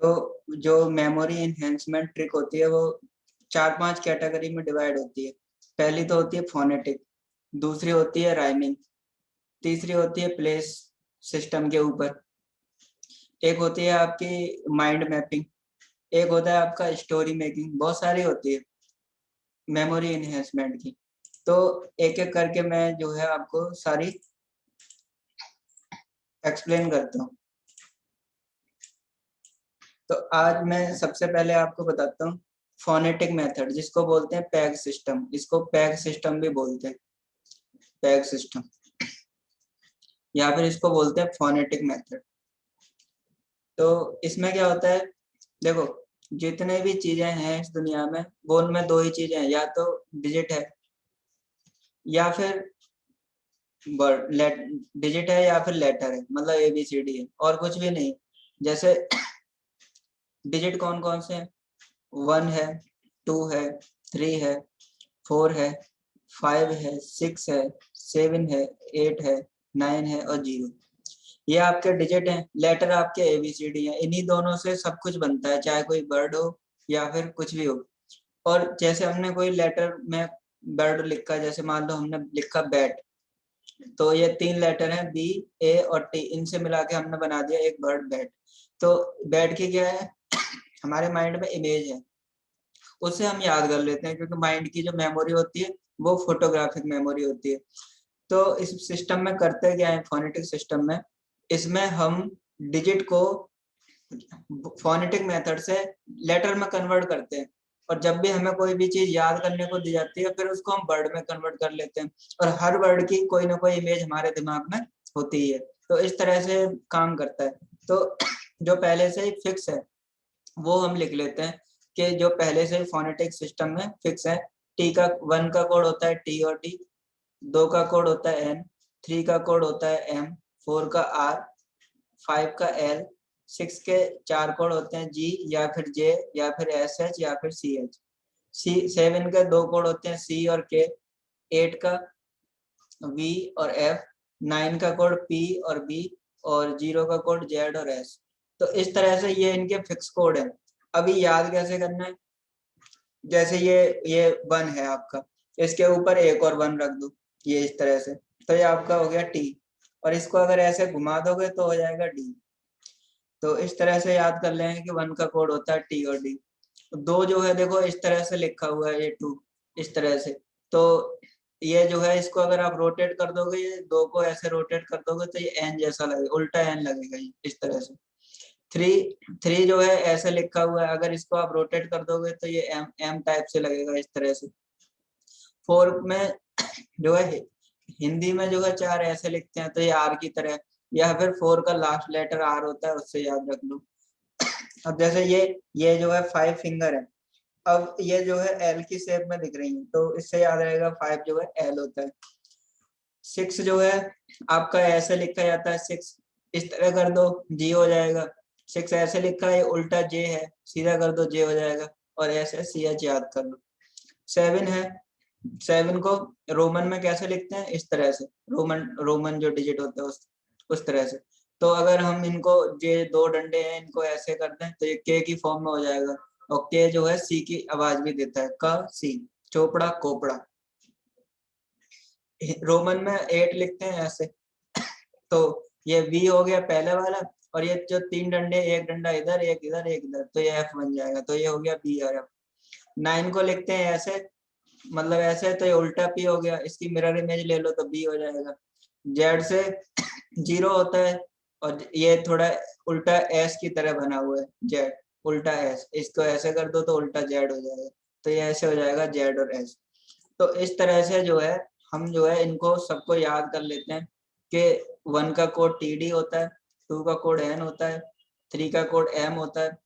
तो जो memory enhancement trick होती है वो 4-5 कैटेगरी में डिवाइड होती है। पहली तो होती है फोनेटिक, दूसरी होती है राइमिंग, तीसरी होती है प्लेस सिस्टम के ऊपर, एक होती है आपकी माइंड मैपिंग, एक होता है आपका स्टोरी मेकिंग। बहुत सारी होती है मेमोरी इन्हेंसमेंट की। तो एक एक करके मैं जो है आपको सारी एक्सप्लेन करता हूँ। तो आज मैं सबसे पहले आपको बताता हूँ फोनेटिक मेथड, जिसको बोलते हैं पैग सिस्टम। इसको पैग सिस्टम भी बोलते हैं, पैग सिस्टम, या फिर इसको बोलते हैं फोनेटिक मेथड। तो इसमें क्या होता है, देखो जितने भी चीजें हैं इस दुनिया में वो उनमें दो ही चीजें हैं, या तो डिजिट है या फिर डिजिट है या फिर लेटर है, मतलब ABCD है और कुछ भी नहीं। जैसे डिजिट कौन कौन से हैं, 1 है, 2 है, 3 है, 4 है, 5 है, 6 है, 7 है, 8 है, 9 है और 0। ये आपके डिजिट हैं। लेटर आपके ABCD हैं। इन्हीं दोनों से सब कुछ बनता है, चाहे कोई वर्ड हो या फिर कुछ भी हो। और जैसे हमने कोई लेटर में वर्ड लिखा, जैसे मान लो हमने लिखा बैट, तो ये 3 लेटर हैं B, A और T, इनसे मिला के हमने बना दिया एक वर्ड बैट। तो बैट की क्या है, हमारे माइंड में इमेज है, उससे हम याद कर लेते हैं, क्योंकि माइंड की जो मेमोरी होती है वो फोटोग्राफिक मेमोरी होती है। तो इस सिस्टम में करते क्या है, फोनेटिक सिस्टम में, इसमें हम डिजिट को फोनेटिक मेथड से लेटर में कन्वर्ट करते हैं, और जब भी हमें कोई भी चीज याद करने को दी जाती है फिर उसको हम वर्ड में कन्वर्ट कर लेते हैं। और हर वर्ड की कोई ना कोई इमेज हमारे दिमाग में होती है। तो इस तरह से काम करता है। तो जो पहले से ही फिक्स है वो हम लिख लेते हैं, कि जो पहले से ही फोनेटिक सिस्टम में फिक्स है। टी का 1 का कोड होता है T और T, 2 का कोड होता है N, 3 का कोड होता है M, 4 का R, 5 का L, 6 के 4 कोड होते हैं G या फिर J या फिर SH या फिर CH। 7 के 2 कोड होते हैं C और K, 8 का V और F, 9 का कोड P और B, और 0 का कोड Z और S। तो इस तरह से ये इनके फिक्स कोड है। अभी याद कैसे करना है, जैसे ये 1 है आपका, इसके ऊपर एक और 1 रख दो, ये इस तरह से, तो ये आपका हो गया T। और इसको अगर ऐसे घुमा दोगे तो हो जाएगा D। तो इस तरह से याद कर लेंगे कि 1 का कोड होता है T और D। 2 जो है देखो इस तरह से लिखा हुआ है, ये 2 इस तरह से। तो ये जो है इसको अगर आप रोटेट कर दोगे, ये 2 को ऐसे रोटेट कर दोगे तो ये N जैसा लगेगा, उल्टा N लगेगा ये इस तरह से। 3 जो है ऐसे लिखा हुआ है, अगर इसको आप रोटेट कर दोगे तो ये M टाइप से लगेगा इस तरह से। 4 में जो है हिंदी में जो है 4 ऐसे लिखते हैं, तो ये R की तरह, या फिर 4 का लास्ट लेटर R होता है, उससे याद रख लो। अब जैसे ये जो है 5 फिंगर है, अब ये जो है L की शेप में दिख रही है, तो इससे याद रहेगा 5 जो है L होता है। 6 जो है आपका ऐसे लिखा जाता है, 6 इस तरह कर दो G हो जाएगा। 6 ऐसे लिखा है, उल्टा J है, सीधा कर दो J हो जाएगा, और ऐसे CH याद कर लो। 7 है, 7 को रोमन में कैसे लिखते हैं, इस तरह से, रोमन रोमन जो डिजिट होता है उस तरह से। तो अगर हम इनको, ये 2 डंडे हैं, इनको ऐसे कर दें तो ये K की फॉर्म में हो जाएगा, और K जो है C की आवाज भी देता है, क C, चोपड़ा कोपड़ा। रोमन में 8 लिखते हैं ऐसे। तो ये V हो गया पहले वाला, और ये जो 3 डंडे, एक डंडा इधर एक इधर एक इधर, तो ये F बन जाएगा, तो ये हो गया B और F। 9 को लिखते हैं ऐसे, मतलब ऐसे, तो ये उल्टा P हो गया, इसकी मिरर इमेज ले लो तो B हो जाएगा। Z से 0 होता है, और ये थोड़ा उल्टा S की तरह बना हुआ है, Z उल्टा S, इसको ऐसे कर दो तो उल्टा Z हो जाएगा, तो ये ऐसे हो जाएगा Z और S। तो इस तरह से जो है हम जो है इनको सबको याद कर लेते हैं, कि 1 का कोड TD होता है, 2 का कोड N होता है, 3 का कोड M होता है,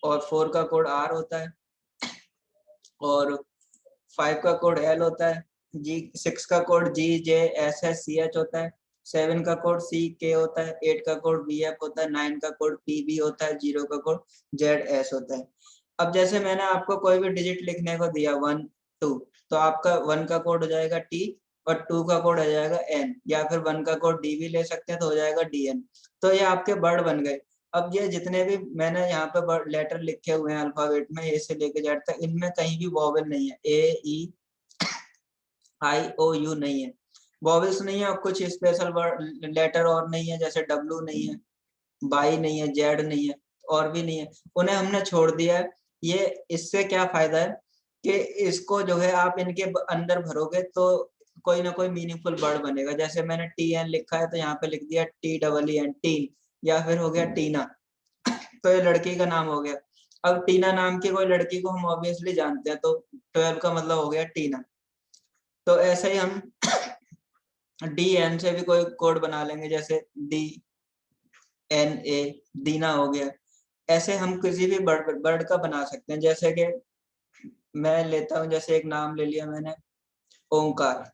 और 4 का कोड R होता है, और 5 का कोड L होता है, 6 का कोड GJSSCH होता है, 7 का कोड CK होता है, 8 का कोड BF होता है, 9 का कोड PB होता है, 0 का कोड ZS होता है। अब जैसे मैंने आपको कोई भी डिजिट लिखने को दिया 1 2, तो आपका 1 का कोड हो जाएगा T, और 2 का कोड हो जाएगा N, या फिर 1 का कोड D भी ले सकते हैं तो हो जाएगा DN। तो ये आपके वर्ड बन गए। अब ये जितने भी मैंने यहाँ पे लेटर लिखे हुए हैं अल्फाबेट में, ए से लेके जेड तक, इनमें कहीं भी वॉवेल नहीं है, ए ई आई ओ यू नहीं है, वॉवेल्स नहीं है। और कुछ स्पेशल वर्ड लेटर और नहीं है, जैसे डब्लू नहीं है, बाई नहीं है, जेड नहीं है, और भी नहीं है, उन्हें हमने छोड़ दिया है। ये इससे क्या फायदा है कि इसको जो है आप इनके अंदर भरोगे तो कोई ना कोई मीनिंगफुल वर्ड बनेगा। जैसे मैंने टी एन लिखा है तो यहाँ पे लिख दिया T double E N, teen, या फिर हो गया टीना, तो ये लड़की का नाम हो गया। अब टीना नाम की कोई लड़की को हम ऑब्वियसली जानते हैं, तो 12 का मतलब हो गया टीना। तो ऐसे ही हम डी एन से भी कोई कोड बना लेंगे, जैसे डी एन ए, दीना हो गया। ऐसे हम किसी भी बर्ड का बना सकते हैं। जैसे कि मैं लेता हूं, जैसे एक नाम ले लिया मैंने, ओंकार।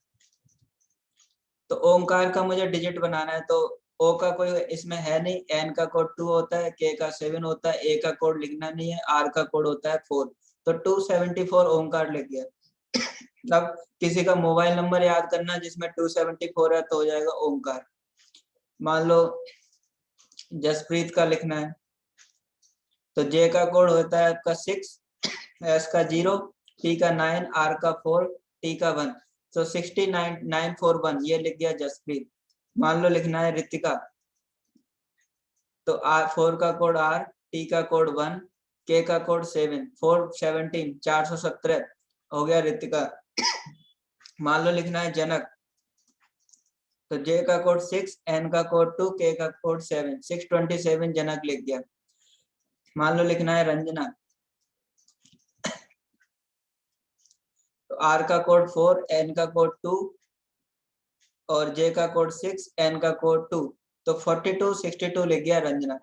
तो ओंकार का मुझे डिजिट बनाना है, तो ओ का कोई इसमें है नहीं, एन का कोड 2 होता है, के का 7 होता है, ए का कोड लिखना नहीं है, आर का कोड होता है 4, तो 274 ओंकार लिख गया। अब किसी का मोबाइल नंबर याद करना जिसमें 274 है तो हो जाएगा ओंकार। मान लो जसप्रीत का लिखना है, तो जे का कोड होता है आपका 6, एस का 0, टी का 9, आर का 4, टी का 1, तो 69941 ये लिख गया जसप्रीत। मान लो लिखना है रितिका, तो आर 4 का कोड आर, टी का कोड 1, के का कोड 7, 417 417 हो गया रितिका। मान लो लिखना है जनक, तो जे का कोड 6, एन का कोड 2, के का कोड 7, 627 जनक लिख गया। मान लो लिखना है रंजना, तो आर का कोड 4, एन का कोड 2 और जे का कोड 6, एन का कोड 2, तो 4262 लिख गया रंजना।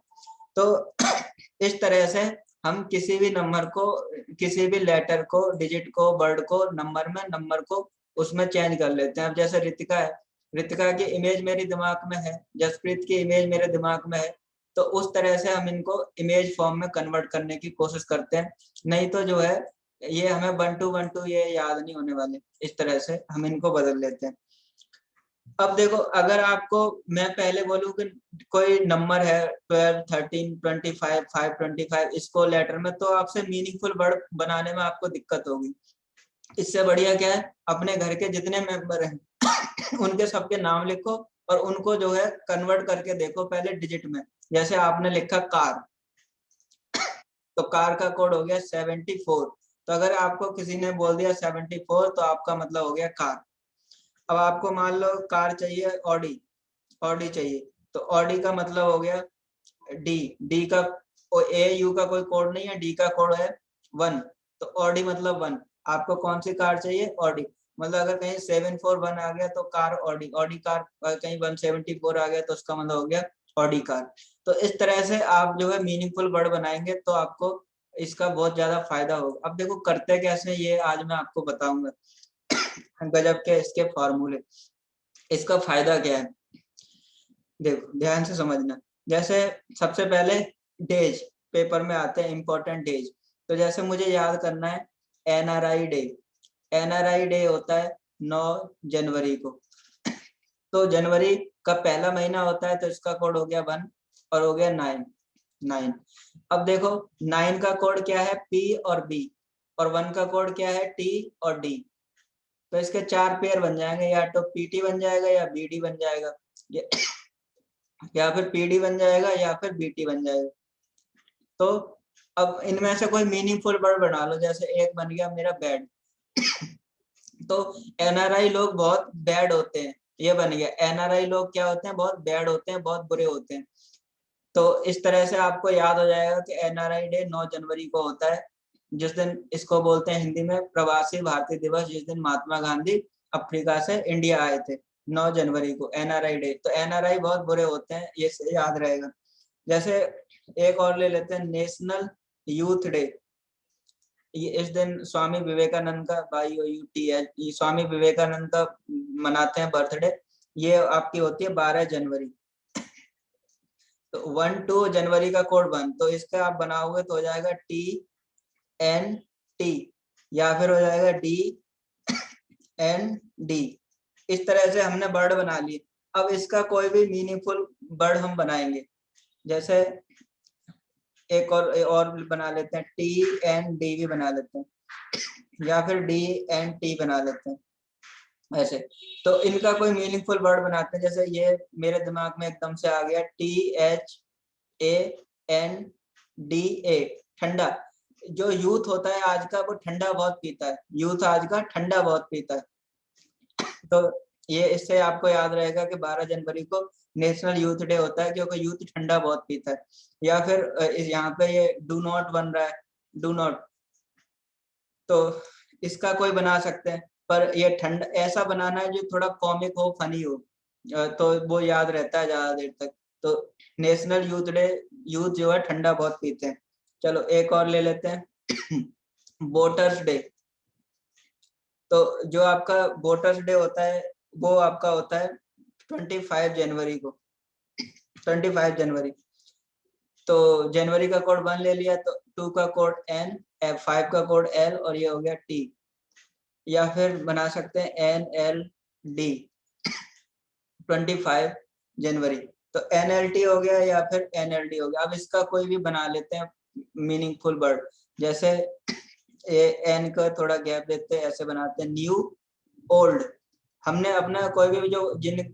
तो इस तरह से हम किसी भी नंबर को, किसी भी लेटर को, डिजिट को, वर्ड को, नंबर को उसमें चेंज कर लेते हैं। अब जैसे रितिका है, रितिका की इमेज मेरी दिमाग में है, जसप्रीत की इमेज मेरे दिमाग में है, तो उस तरह से हम इनको इमेज फॉर्म में कन्वर्ट करने की कोशिश करते हैं। नहीं तो जो है ये हमें 1 to 1 ये याद नहीं होने वाले, इस तरह से हम इनको बदल लेते हैं। अब देखो, अगर आपको मैं पहले बोलूं कि कोई नंबर है 12, 13, 25, 525, इसको लेटर में, तो आपसे मीनिंगफुल वर्ड बनाने में आपको दिक्कत होगी। इससे बढ़िया क्या है, अपने घर के जितने मेंबर हैं उनके सबके नाम लिखो और उनको जो है कन्वर्ट करके देखो पहले डिजिट में। जैसे आपने लिखा कार, तो कार का कोड हो गया 74, तो अगर आपको किसी ने बोल दिया 74 तो आपका मतलब हो गया कार। अब आपको मान लो कार चाहिए ऑडी, ऑडी चाहिए, तो ऑडी का मतलब हो गया डी, डी का ए यू का कोई कोड नहीं है, डी का कोड है 1, तो ऑडी मतलब 1। आपको कौन सी कार चाहिए, ऑडी, मतलब अगर कहीं 741 आ गया तो कार ऑडी, ऑडी कार, कहीं 174 आ गया तो उसका मतलब हो गया ऑडी कार। तो इस तरह से आप जो है मीनिंगफुल वर्ड बनाएंगे तो आपको इसका बहुत ज्यादा फायदा होगा। अब देखो करते कैसे, ये आज मैं आपको बताऊंगा गजब के इसके फॉर्मूले। इसका फायदा क्या है, देखो ध्यान से समझना। जैसे सबसे पहले डेज पेपर में आते हैं, इंपॉर्टेंट डेज, तो जैसे मुझे याद करना है एनआरआई डे, एनआरआई डे होता है 9 जनवरी को, तो जनवरी का पहला महीना होता है, तो इसका कोड हो गया 1 और हो गया 9, 9। अब देखो 9 का कोड क्या है, पी और बी, और 1 का कोड क्या है, टी और डी, तो इसके 4 पेयर बन जाएंगे, या तो पीटी बन जाएगा या बीडी बन जाएगा, या फिर पीडी बन जाएगा या फिर बीटी बन जाएगा। तो अब इनमें से कोई मीनिंगफुल वर्ड बना लो, जैसे एक बन गया मेरा बैड, तो एनआरआई लोग बहुत बैड होते हैं, ये बन गया एनआरआई लोग क्या होते हैं, बहुत बैड होते हैं, बहुत बुरे होते हैं। तो इस तरह से आपको याद हो जाएगा कि एनआरआई डे 9 जनवरी को होता है, जिस दिन इसको बोलते हैं हिंदी में प्रवासी भारतीय दिवस, जिस दिन महात्मा गांधी अफ्रीका से इंडिया आए थे, 9 जनवरी को एनआरआई डे। तो एनआरआई बहुत बुरे होते हैं, ये याद रहेगा। जैसे एक और ले लेते हैं नेशनल यूथ डे, ये इस दिन स्वामी विवेकानंद का, YOUTH, स्वामी विवेकानंद का मनाते हैं बर्थडे, ये आपकी होती है 12 जनवरी। तो 1 to 2 जनवरी का कोड 1, तो इसका आप बनाओगे तो हो जाएगा TNT, या फिर हो जाएगा DND। इस तरह से हमने वर्ड बना लिए। अब इसका कोई भी मीनिंगफुल वर्ड हम बनाएंगे, जैसे एक और बना लेते हैं, TND भी बना लेते हैं, या फिर DNT बना लेते हैं ऐसे। तो इनका कोई मीनिंगफुल वर्ड बनाते हैं, जैसे ये मेरे दिमाग में एकदम से आ गया, THANDA, ठंडा। जो यूथ होता है आज का वो ठंडा बहुत पीता है, यूथ आज का ठंडा बहुत पीता है। तो ये इससे आपको याद रहेगा कि 12 जनवरी को नेशनल यूथ डे होता है, क्योंकि यूथ ठंडा बहुत पीता है। या फिर यहाँ पे ये डू नॉट बन रहा है, डू नॉट, तो इसका कोई बना सकते हैं, पर ये ठंडा ऐसा बनाना है जो थोड़ा कॉमिक हो, फनी हो, तो वो याद रहता है ज्यादा देर तक। तो नेशनल यूथ डे, यूथ जो है ठंडा बहुत पीते हैं। चलो एक और ले लेते हैं, वोटर्स डे। तो जो आपका वोटर्स डे होता है वो आपका होता है 25 जनवरी को, 25 जनवरी। तो जनवरी का कोड 1 ले लिया, तो 2 का कोड N, 5 का कोड L, और ये हो गया T। या फिर बना सकते हैं NLD, 25 जनवरी। तो NLT हो गया या फिर NLD हो गया। अब इसका कोई भी बना लेते हैं मीनिंगफुल वर्ड, जैसे ये N का थोड़ा गैप देते हैं, ऐसे बनाते हैं, न्यू, ओल्ड। हमने अपना कोई भी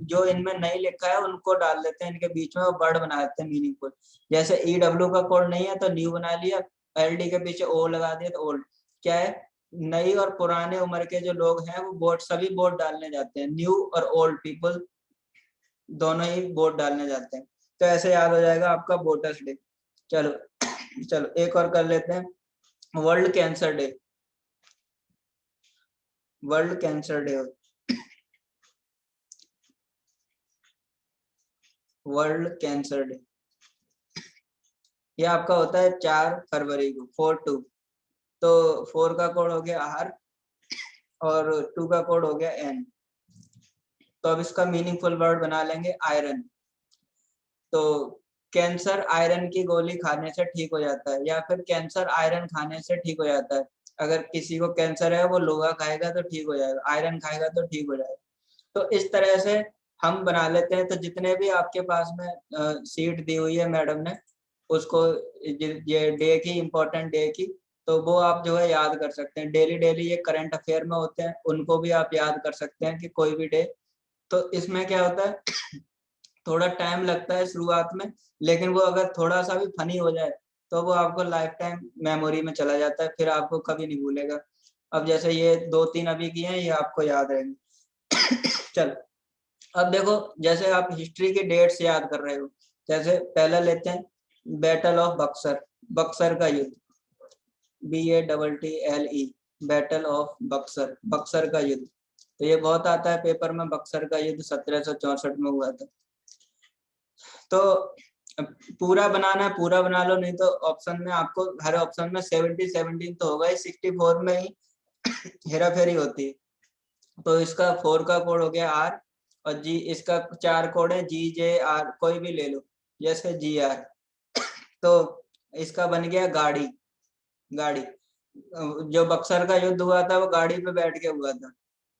जो इनमें नहीं लिखा है उनको डाल देते हैं इनके बीच में, और वर्ड बना देते हैं मीनिंगफुल। जैसे EW का कोड नहीं है तो न्यू बना लिया, LD के पीछे O लगा दिया तो ओल्ड। क्या है, नई और पुराने उम्र के जो लोग हैं वो वोट, सभी वोट डालने जाते हैं, न्यू और ओल्ड पीपल दोनों ही वोट डालने जाते हैं। तो ऐसे याद हो जाएगा आपका वोटर्स डे। चलो चलो एक और कर लेते हैं, world cancer day. World cancer day, world cancer day, ये आपका होता है 4 फरवरी को, 4/2। तो 4 का कोड हो गया R, और 2 का कोड हो गया N। तो अब इसका मीनिंगफुल वर्ड बना लेंगे, आयरन। तो कैंसर आयरन की गोली खाने से ठीक हो जाता है, या फिर कैंसर आयरन खाने से ठीक हो जाता है। अगर किसी को कैंसर है वो लोहा खाएगा तो ठीक हो जाएगा, आयरन खाएगा तो ठीक हो जाएगा। तो इस तरह से हम बना लेते हैं। तो जितने भी आपके पास में सीट दी हुई है मैडम ने, उसको ये डे की, इम्पोर्टेंट डे की, तो वो आप जो है याद कर सकते हैं। डेली डेली ये करंट अफेयर में होते हैं, उनको भी आप याद कर सकते हैं कि कोई भी डे। तो इसमें क्या होता है, थोड़ा टाइम लगता है शुरुआत में, लेकिन वो अगर थोड़ा सा भी फनी हो जाए तो वो आपको लाइफ टाइम मेमोरी में चला जाता है, फिर आपको कभी नहीं भूलेगा। अब जैसे ये 2-3 अभी किए हैं, ये आपको याद रहेंगे। चलो अब देखो, जैसे आप हिस्ट्री के डेट्स याद कर रहे हो, जैसे पहला लेते हैं, बैटल ऑफ बक्सर, बक्सर का युद्ध, BATTLE, battle of Buxar, Buxar का युद्ध। तो ये बहुत आता है पेपर में, बक्सर का युद्ध 1764 में हुआ था। तो पूरा बनाना है पूरा बना लो, नहीं तो ऑप्शन में आपको, हर ऑप्शन में 17 तो होगा ही, 64 में ही हेरा फेरी होती है। तो इसका 4 का कोड हो गया R, और G, इसका 4 कोड है GJR, कोई भी ले लो, जैसे GR। तो इसका बन गया गाड़ी, गाड़ी। जो बक्सर का युद्ध हुआ था वो गाड़ी पे बैठ के हुआ था,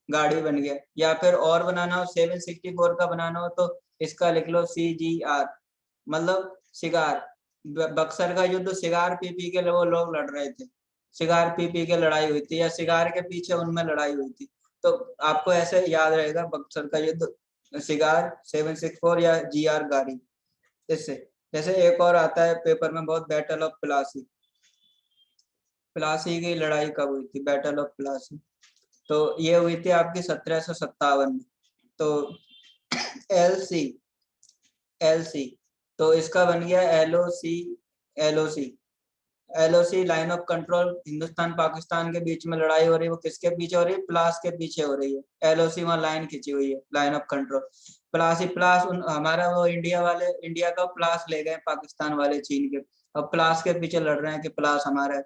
गाड़ी बन गया। या फिर और बनाना हो, 764 का बनाना हो, तो इसका लिख लो CGR, मतलब सिगार। बक्सर का युद्ध सिगार पी पी के वो लोग लड़ रहे थे, सिगार पी पी के लड़ाई हुई थी, या सिगार के पीछे उनमें लड़ाई हुई थी। तो आपको ऐसे याद रहेगा, बक्सर का युद्ध सिगार, 764, या GR गाड़ी। इससे जैसे एक और आता है पेपर में बहुत, बैटल ऑफ प्लासी, प्लासी की लड़ाई कब हुई थी, बैटल ऑफ प्लासी। तो ये हुई थी आपकी 1757 में। तो LC, LC, तो इसका बन गया LOC, LOC, LOC line of control. Hindustan Pakistan के बीच में लड़ाई हो रही है, वो किसके पीछे हो रही है, प्लास के पीछे हो रही है। LOC वहाँ लाइन खींची हुई है, लाइन ऑफ कंट्रोल। प्लास ही प्लास, हमारा वो इंडिया वाले, इंडिया का प्लास ले गए पाकिस्तान वाले चीन के, अब प्लास के पीछे लड़ रहे हैं कि प्लास हमारा है।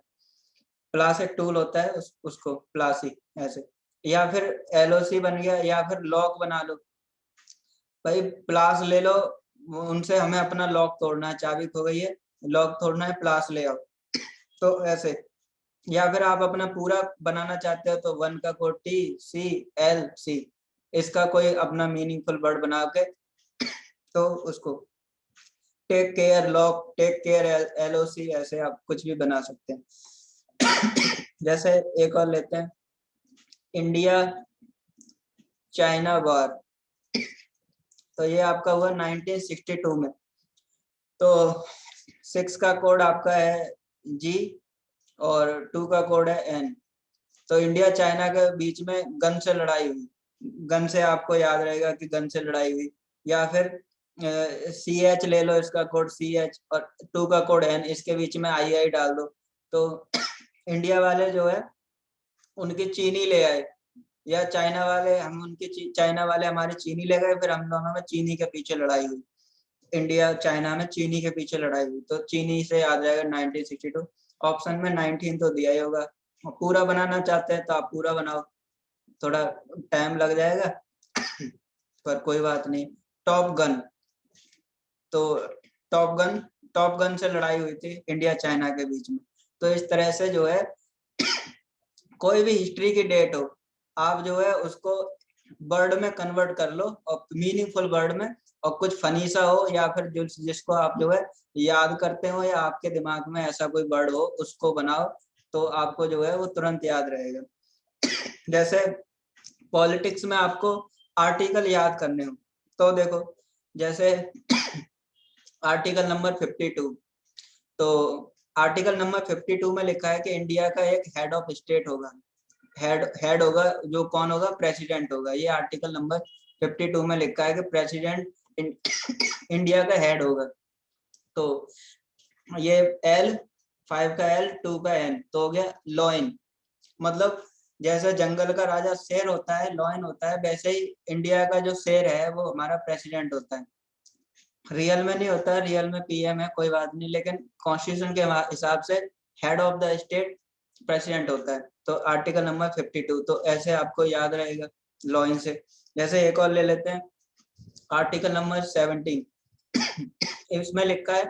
प्लास एक टूल होता है, उसको प्लास ही ऐसे। या फिर LOC बन गया, या फिर लॉक बना लो, भाई प्लास ले लो, उनसे हमें अपना लॉक तोड़ना है, चाबी खो गई है, लॉक तोड़ना है, प्लास ले आओ। तो ऐसे। या फिर आप अपना पूरा बनाना चाहते हो तो 1 का कोड TCLC, इसका कोई अपना मीनिंगफुल वर्ड बना के, तो उसको take care lock, take care LOC, ऐसे आप कुछ भी बना सकते हैं। जैसे एक और लेते हैं, इंडिया चाइना वॉर, तो ये आपका हुआ 1962 में। तो 6 का कोड आपका है G और 2 का कोड है N। तो इंडिया चाइना के बीच में गन से लड़ाई हुई, गन से आपको याद रहेगा कि गन से लड़ाई हुई, या फिर CH ले लो, इसका कोड CH और 2 का कोड N, इसके बीच में II डाल दो। तो इंडिया वाले जो है उनकी चीनी ले आए, या चाइना वाले हम उनकी चाइना वाले हमारी चीनी ले गए, फिर हम दोनों में चीनी के पीछे लड़ाई हुई, इंडिया चाइना में चीनी के पीछे लड़ाई हुई। तो चीनी से याद रहेगा 1962। ऑप्शन में 19 तो दिया ही होगा। पूरा बनाना चाहते हैं तो आप पूरा बनाओ, थोड़ा टाइम लग जाएगा पर कोई बात नहीं। टॉप गन, तो टॉप गन से लड़ाई हुई थी इंडिया चाइना के बीच में। तो इस तरह से जो है कोई भी हिस्ट्री की डेट हो, आप जो है उसको वर्ड में कन्वर्ट कर लो, और मीनिंगफुल वर्ड में, और कुछ फनी सा हो, या फिर जो जिसको आप जो है याद करते हो, या आपके दिमाग में ऐसा कोई वर्ड हो उसको बनाओ, तो आपको जो है वो तुरंत याद रहेगा। जैसे पॉलिटिक्स में आपको आर्टिकल याद करने हो, तो देखो जैसे आर्टिकल नंबर 52, तो आर्टिकल नंबर 52 में लिखा है कि इंडिया का एक हेड ऑफ स्टेट होगा, हेड होगा, जो कौन होगा, प्रेसिडेंट होगा। ये आर्टिकल नंबर 52 में लिखा है कि प्रेसिडेंट इंडिया का हेड होगा। तो ये L, 5 का L, 2 का N, तो हो गया लॉइन। मतलब जैसे जंगल का राजा शेर होता है, लॉइन होता है, वैसे ही इंडिया का जो शेर है वो हमारा प्रेसिडेंट होता है। रियल में नहीं होता है, रियल में PM है, कोई बात नहीं, लेकिन कॉन्स्टिट्यूशन के हिसाब से head of the state president होता है। तो आर्टिकल नंबर 52, तो ऐसे आपको याद रहेगा लॉइन से। जैसे एक और ले लेते हैं, आर्टिकल नंबर 17, इसमें लिखा है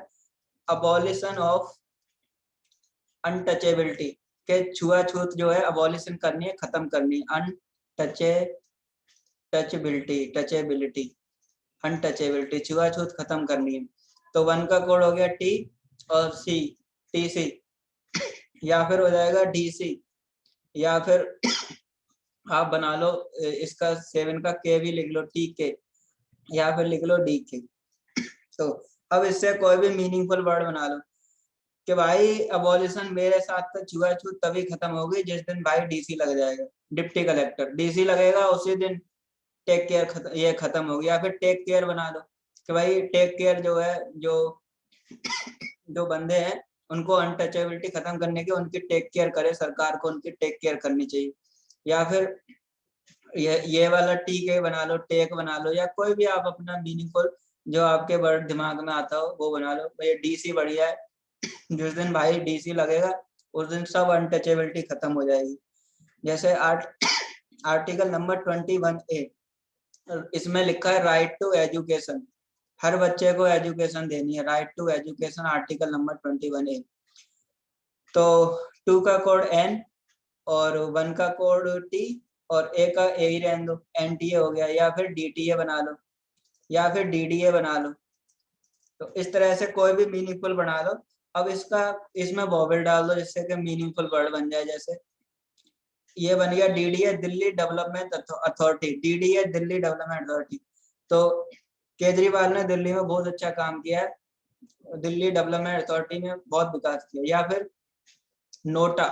अबॉलिशन ऑफ अनटचेबिलिटी, के छुआछूत जो है अबॉलिशन करनी है, खत्म करनी है। टचेबिलिटी, अनटचेबिलिटी, छुआछूत खत्म करनी है। तो 1 का कोड हो गया T और C, TC, या फिर हो जाएगा DC, या फिर आप बना लो इसका 7 का K भी लिख लो, TK, या फिर लिख लो DK। तो अब इससे कोई भी मीनिंगफुल वर्ड बना लो कि भाई अबॉलिशन मेरे साथ तो छुआछूत तभी खत्म होगी जिस दिन भाई DC लग जाएगा, डिप्टी कलेक्टर DC लगेगा उसी दिन टेक केयर ये खत्म होगी। या फिर टेक केयर बना दो कि भाई टेक केयर जो है, जो बंदे हैं उनको अनटचेबिलिटी खत्म करने की, उनकी टेक केयर करे, सरकार को उनकी टेक केयर करनी चाहिए। या फिर ये वाला TK बना लो, टेक बना लो, या कोई भी आप अपना मीनिंगफुल जो आपके वर्ड दिमाग में आता हो वो बना लो। ये DC बढ़िया है, जिस दिन भाई DC लगेगा उस दिन सब अनटचेबिलिटी खत्म हो जाएगी। जैसे आर्टिकल नंबर 21A, इसमें लिखा है राइट टू एजुकेशन, हर बच्चे को एजुकेशन देनी है, right to education, article number 21A। तो 2 का कोड N और 1 का कोड T और A का A ही रहने दो, NTA हो गया, या फिर DTA बना लो, या फिर DDA बना लो। तो इस तरह से कोई भी मीनिंगफुल बना लो। अब इसमें वोवेल डाल दो जिससे कि मीनिंगफुल वर्ड बन जाए। जैसे ये बन गया DDA, Delhi development authority, DDA Delhi development authority. तो केजरीवाल ने दिल्ली में बहुत अच्छा काम किया है, दिल्ली डेवलपमेंट अथॉरिटी में बहुत विकास किया। या फिर नोटा,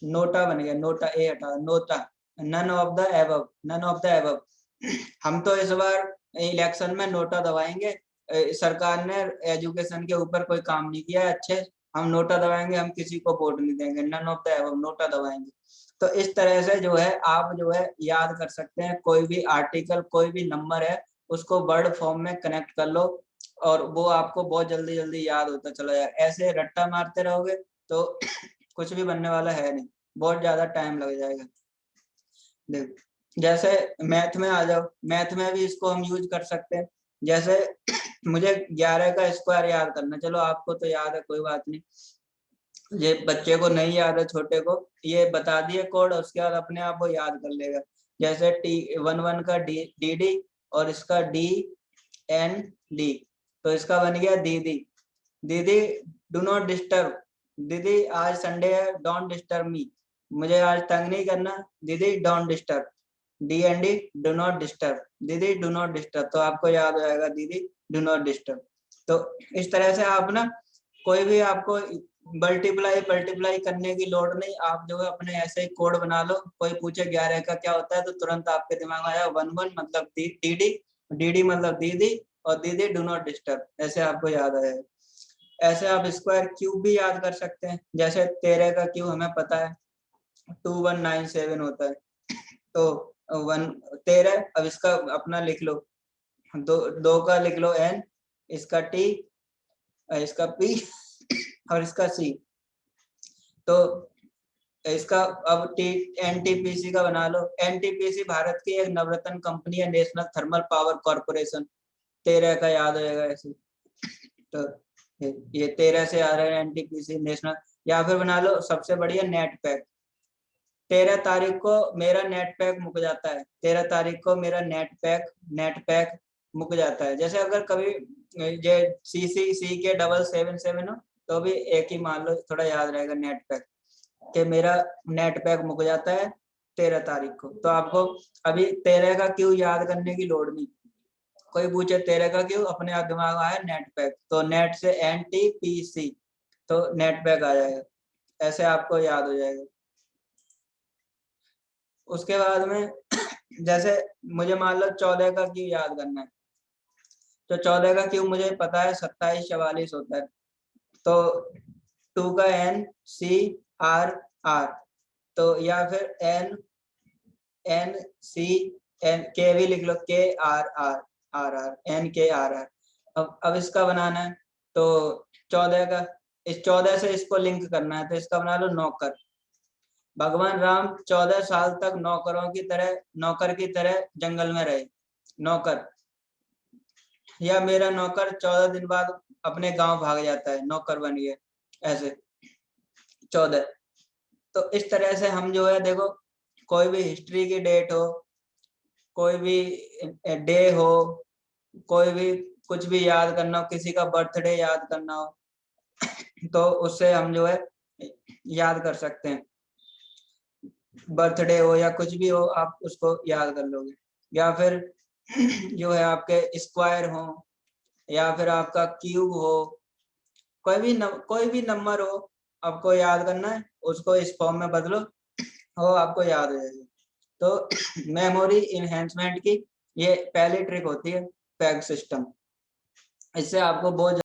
नोटा बन गया, नोटा ए हटा, NOTA, none of the above, none of the above. हम तो इस बार इलेक्शन में नोटा दबाएंगे, सरकार ने एजुकेशन के ऊपर कोई काम नहीं किया है अच्छे, हम नोटा दबाएंगे, हम किसी को वोट नहीं देंगे, none of the above, NOTA दबाएंगे। तो इस तरह से जो है आप जो है याद कर सकते हैं, कोई भी आर्टिकल, कोई भी नंबर है उसको वर्ड फॉर्म में कनेक्ट कर लो, और वो आपको बहुत जल्दी जल्दी याद होता चला जाए। ऐसे रट्टा मारते रहोगे तो कुछ भी बनने वाला है नहीं, बहुत ज्यादा टाइम लग जाएगा। देख, जैसे मैथ में आ जाओ, मैथ में भी इसको हम यूज कर सकते हैं। जैसे मुझे 11 का स्क्वायर याद करना, चलो आपको तो याद है, कोई बात नहीं, ये बच्चे को नहीं याद है, छोटे को, ये बता दिए कोड, उसके बाद अपने आप वो याद कर लेगा। जैसे T11 का DD और इसका DND, तो इसका बन गया दीदी। दीदी डू नॉट डिस्टर्ब, दीदी आज संडे है, डोंट डिस्टर्ब मी, मुझे आज तंग नहीं करना, दीदी don't disturb, DND do not disturb, दीदी डू नॉट डिस्टर्ब। तो आपको याद हो जाएगा दीदी डू नॉट डिस्टर्ब। तो इस तरह से आप ना कोई भी आपको मल्टीप्लाई करने की लोड नहीं, आप जो है अपने ऐसे ही कोड बना लो। कोई पूछे 11 का क्या होता है तो तुरंत आपके दिमाग में आया 11 मतलब DD, DD मतलब दीदी, और दीदी डू नॉट डिस्टर्ब, ऐसे आपको याद आएगा। ऐसे आप स्क्वायर क्यूब भी याद कर सकते हैं। जैसे 13 का क्यूब हमें पता है 2197 होता है। तो 13, अब इसका अपना लिख लो, दो का लिख लो N, इसका T, इसका P और इसका C। तो इसका अब NTPC का बना लो। NTPC भारत की एक नवरत्न कंपनी है, नेशनल थर्मल पावर कॉर्पोरेशन। 13 का याद हो जाएगा ऐसे। तो ये 13 से आ रहा है NTPC नेशनल। या फिर बना लो सबसे बढ़िया नेट पैक। 13 तारीख को मेरा नेट पैक मुक जाता है, 13 तारीख को मेरा नेट पैक मुक जाता है। जैसे अगर कभी ये CC के 777 हो तो भी एक ही मान लो, थोड़ा याद रहेगा नेट पैक कि मेरा नेट पैक मुक जाता है 13 तारीख को। तो आपको अभी 13 का क्यों याद करने की लोड नहीं। कोई पूछे 13 का क्यों, अपने आप दिमाग आया नेट पैक, तो नेट से NTPC, तो नेट पैक आ जाएगा, ऐसे आपको याद हो जाएगा। उसके बाद में जैसे मुझे मान लो 14 का क्यों याद करना है, तो 14 का क्यों मुझे पता है 2744 होता है। तो 2 का NCRR, तो या फिर NCN के भी लिख लो, KRR। अब इसका बनाना है तो 14 का, इस 14 से इसको लिंक करना है, तो इसका बना लो नौकर। भगवान राम 14 साल तक नौकर की तरह जंगल में रहे, नौकर। या मेरा नौकर 14 दिन बाद अपने गांव भाग जाता है, नौकर बन गया, ऐसे 14। तो इस तरह से हम जो है देखो, कोई भी हिस्ट्री की डेट हो, कोई भी डे हो, कोई भी कुछ भी याद करना हो, किसी का बर्थडे याद करना हो, तो उससे हम जो है याद कर सकते हैं। बर्थडे हो या कुछ भी हो, आप उसको याद कर लोगे। या फिर जो है आपके स्क्वायर हो, या फिर आपका क्यूब हो, कोई भी नंबर हो, आपको याद करना है, उसको इस फॉर्म में बदलो, वो आपको याद हो जाएगा। तो मेमोरी इनहेंसमेंट की ये पहली ट्रिक होती है, पैग सिस्टम। इससे आपको बहुत